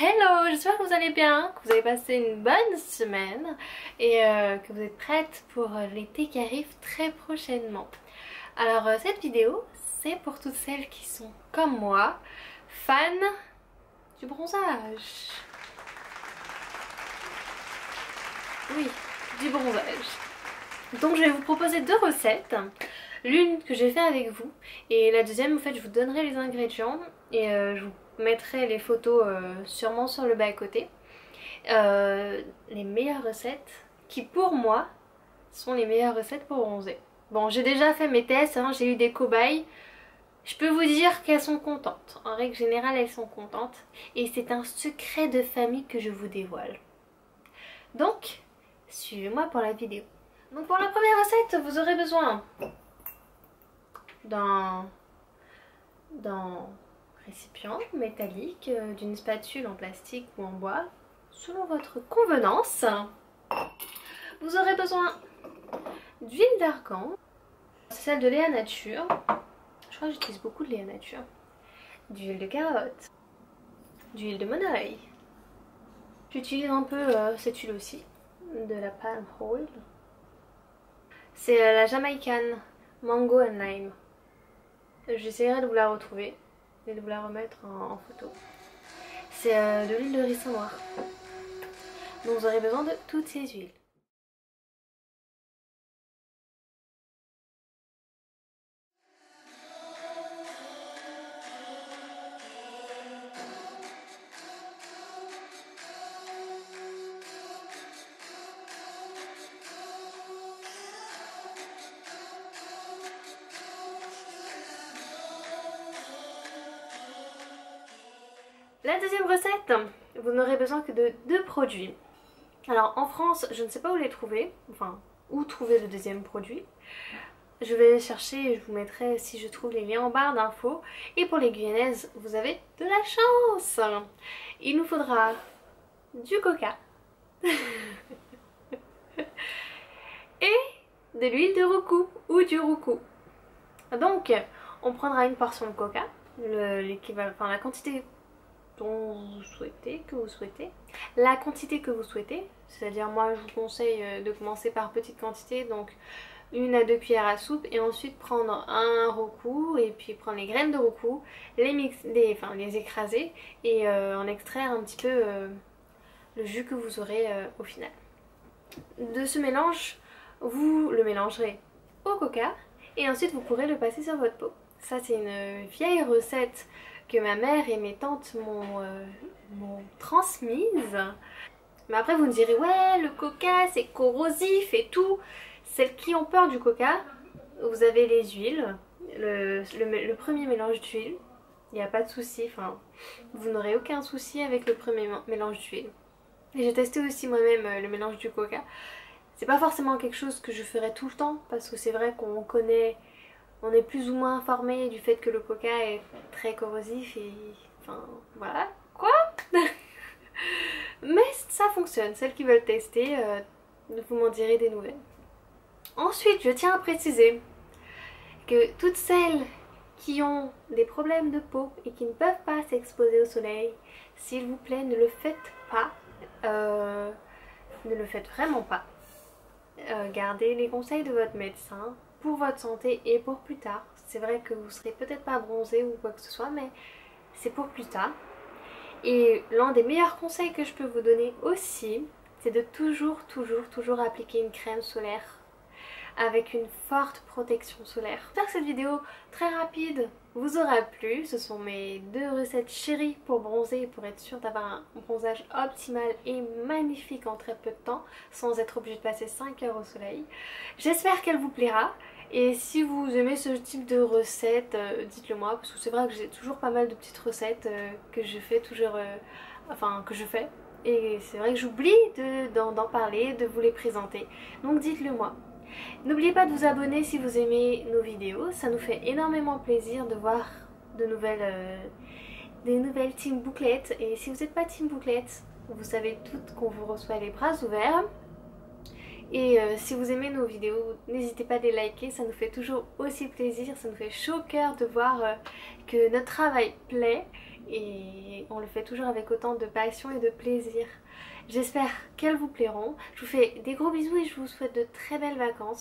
Hello, j'espère que vous allez bien, que vous avez passé une bonne semaine et que vous êtes prêtes pour l'été qui arrive très prochainement. Alors cette vidéo, c'est pour toutes celles qui sont comme moi, fans du bronzage. Oui, du bronzage. Donc je vais vous proposer deux recettes. L'une que je vais faire avec vous et la deuxième en fait je vous donnerai les ingrédients et je vous mettrai les photos sûrement sur le bas à côté. Les meilleures recettes qui pour moi sont les meilleures recettes pour bronzer. Bon, j'ai déjà fait mes tests, hein, j'ai eu des cobayes. Je peux vous dire qu'elles sont contentes. En règle générale elles sont contentes et c'est un secret de famille que je vous dévoile. Donc suivez-moi pour la vidéo. Donc pour la première recette vous aurez besoin d'un récipient métallique, d'une spatule en plastique ou en bois, selon votre convenance. Vous aurez besoin d'huile d'argan, c'est celle de Léa Nature, je crois que j'utilise beaucoup de Léa Nature, d'huile de carotte, d'huile de monoeil. J'utilise un peu cette huile aussi, de la palm oil. C'est la Jamaican Mango and Lime. J'essaierai de vous la retrouver et de vous la remettre en photo. C'est de l'huile de ricin noir. Donc vous aurez besoin de toutes ces huiles. La deuxième recette, vous n'aurez besoin que de deux produits. Alors en France, je ne sais pas où les trouver, enfin où trouver le deuxième produit. Je vais chercher et je vous mettrai si je trouve les liens en barre d'infos. Et pour les Guyanaises, vous avez de la chance. Il nous faudra du coca et de l'huile de roucou ou du roucou. Donc on prendra une portion de coca, l'équivalent, enfin la quantité dont vous souhaitez, la quantité que vous souhaitez, c'est-à-dire moi je vous conseille de commencer par petite quantité, donc 1 à 2 cuillères à soupe et ensuite prendre un roucou et puis prendre les graines de roucou, les écraser et en extraire un petit peu le jus que vous aurez au final. De ce mélange, vous le mélangerez au coca et ensuite vous pourrez le passer sur votre peau. Ça c'est une vieille recette que ma mère et mes tantes m'ont transmise. Mais après vous me direz ouais le coca c'est corrosif et tout. Celles qui ont peur du coca, vous avez les huiles, le premier mélange d'huile, il n'y a pas de souci, enfin vous n'aurez aucun souci avec le premier mélange d'huile. Et j'ai testé aussi moi-même le mélange du coca. C'est pas forcément quelque chose que je ferais tout le temps parce que c'est vrai qu'on connaît, on est plus ou moins informé du fait que le coca est très corrosif et enfin voilà quoi. Mais ça fonctionne, celles qui veulent tester, vous m'en direz des nouvelles. Ensuite je tiens à préciser que toutes celles qui ont des problèmes de peau et qui ne peuvent pas s'exposer au soleil, s'il vous plaît ne le faites pas, ne le faites vraiment pas. Gardez les conseils de votre médecin pour votre santé et pour plus tard. C'est vrai que vous serez peut-être pas bronzé ou quoi que ce soit, mais c'est pour plus tard. Et l'un des meilleurs conseils que je peux vous donner aussi, c'est de toujours appliquer une crème solaire avec une forte protection solaire. J'espère que cette vidéo très rapide vous aura plu. Ce sont mes deux recettes chéries pour bronzer, pour être sûr d'avoir un bronzage optimal et magnifique en très peu de temps sans être obligé de passer 5 heures au soleil. J'espère qu'elle vous plaira et si vous aimez ce type de recettes, dites-le moi parce que c'est vrai que j'ai toujours pas mal de petites recettes que je fais et c'est vrai que j'oublie d'en parler, de vous les présenter, donc dites-le moi. N'oubliez pas de vous abonner si vous aimez nos vidéos, ça nous fait énormément plaisir de voir des nouvelles Team Bouclette. Et si vous n'êtes pas Team Bouclette, vous savez toutes qu'on vous reçoit les bras ouverts. Et si vous aimez nos vidéos, n'hésitez pas à les liker, ça nous fait toujours aussi plaisir, ça nous fait chaud au cœur de voir que notre travail plaît et on le fait toujours avec autant de passion et de plaisir. J'espère qu'elles vous plairont. Je vous fais des gros bisous et je vous souhaite de très belles vacances.